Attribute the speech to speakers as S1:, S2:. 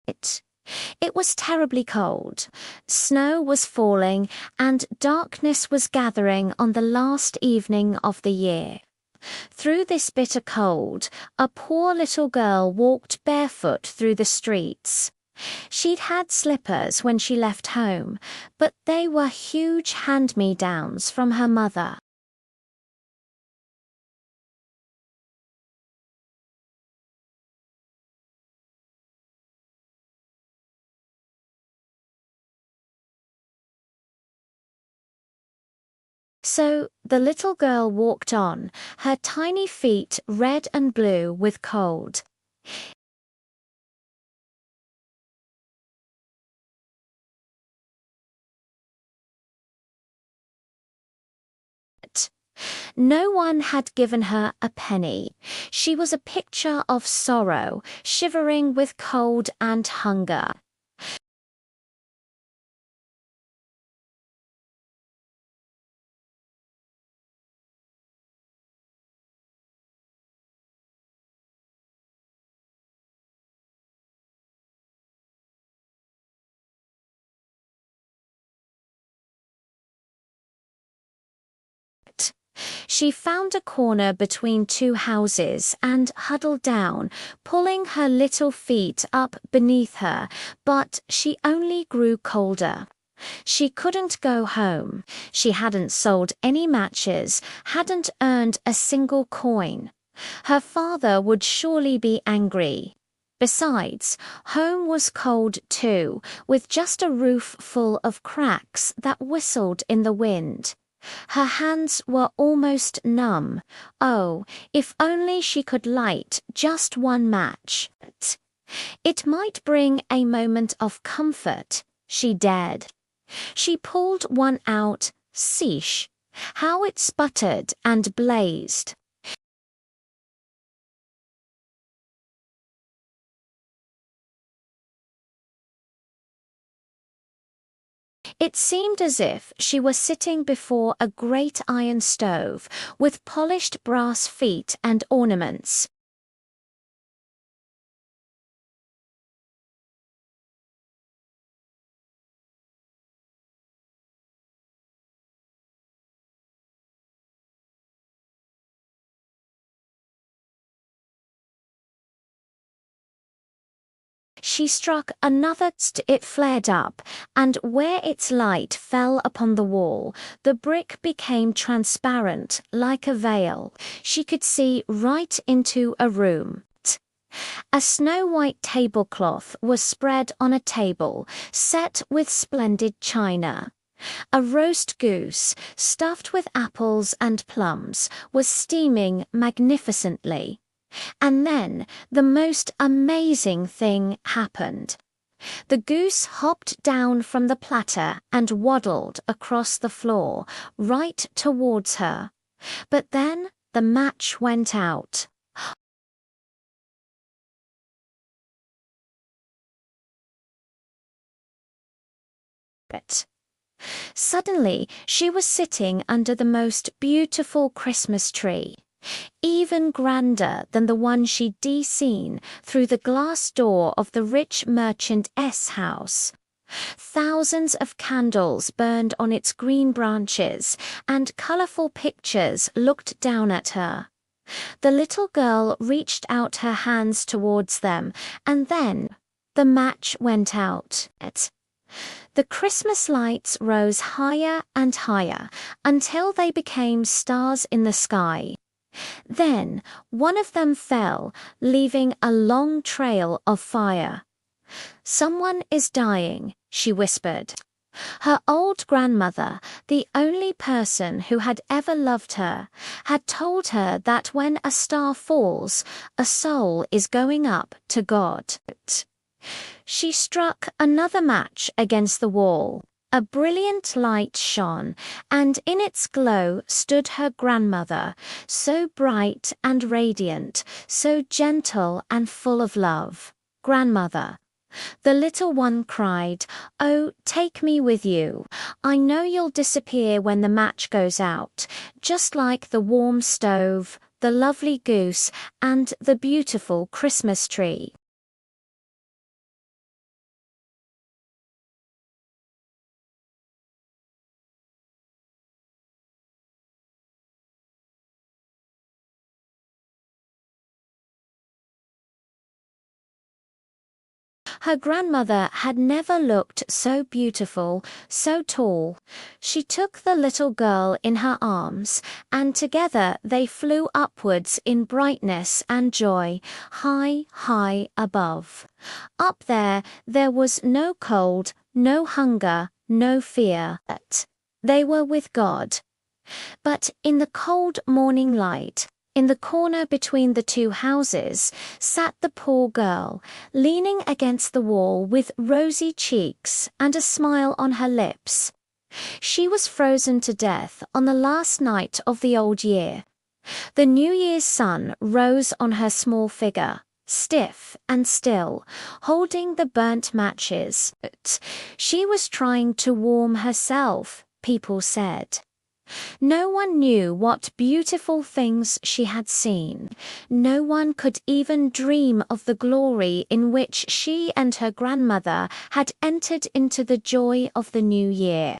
S1: It was terribly cold. Snow was falling, and darkness was gathering on the last evening of the year. Through this bitter cold, a poor little girl walked barefoot through the streets. She'd had slippers when she left home, but they were huge hand-me-downs from her mother. So the little girl walked on, her tiny feet red and blue with cold. No one had given her a penny. She was a picture of sorrow, shivering with cold and hunger. She found a corner between two houses and huddled down, pulling her little feet up beneath her, but she only grew colder. She couldn't go home. She hadn't sold any matches, hadn't earned a single coin. Her father would surely be angry. Besides, home was cold too, with just a roof full of cracks that whistled in the wind. Her hands were almost numb. Oh, if only she could light just one match. It might bring a moment of comfort. She dared. She pulled one out. Sheesh! How it sputtered and blazed. It seemed as if she were sitting before a great iron stove with polished brass feet and ornaments. She struck another. It flared up, and where its light fell upon the wall, the brick became transparent like a veil. She could see right into a room. A snow-white tablecloth was spread on a table, set with splendid china. A roast goose, stuffed with apples and plums, was steaming magnificently. And then the most amazing thing happened. The goose hopped down from the platter and waddled across the floor, right towards her. But then the match went out. Suddenly, she was sitting under the most beautiful Christmas tree, even grander than the one she'd seen through the glass door of the rich merchant's house. Thousands of candles burned on its green branches, and colorful pictures looked down at her. The little girl reached out her hands towards them, and then the match went out. The Christmas lights rose higher and higher until they became stars in the sky. Then one of them fell, leaving a long trail of fire. "Someone is dying," she whispered. Her old grandmother, the only person who had ever loved her, had told her that when a star falls, a soul is going up to God. She struck another match against the wall. A brilliant light shone, and in its glow stood her grandmother, so bright and radiant, so gentle and full of love. "Grandmother." The little one cried, "Oh, take me with you. I know you'll disappear when the match goes out, just like the warm stove, the lovely goose, and the beautiful Christmas tree." Her grandmother had never looked so beautiful, so tall. She took the little girl in her arms, and together they flew upwards in brightness and joy, high, high above. Up there was no cold, no hunger, no fear. They were with God. But in the cold morning light, in the corner between the two houses, sat the poor girl, leaning against the wall with rosy cheeks and a smile on her lips. She was frozen to death on the last night of the old year. The New Year's sun rose on her small figure, stiff and still, holding the burnt matches. She was trying to warm herself, people said. No one knew what beautiful things she had seen. No one could even dream of the glory in which she and her grandmother had entered into the joy of the new year.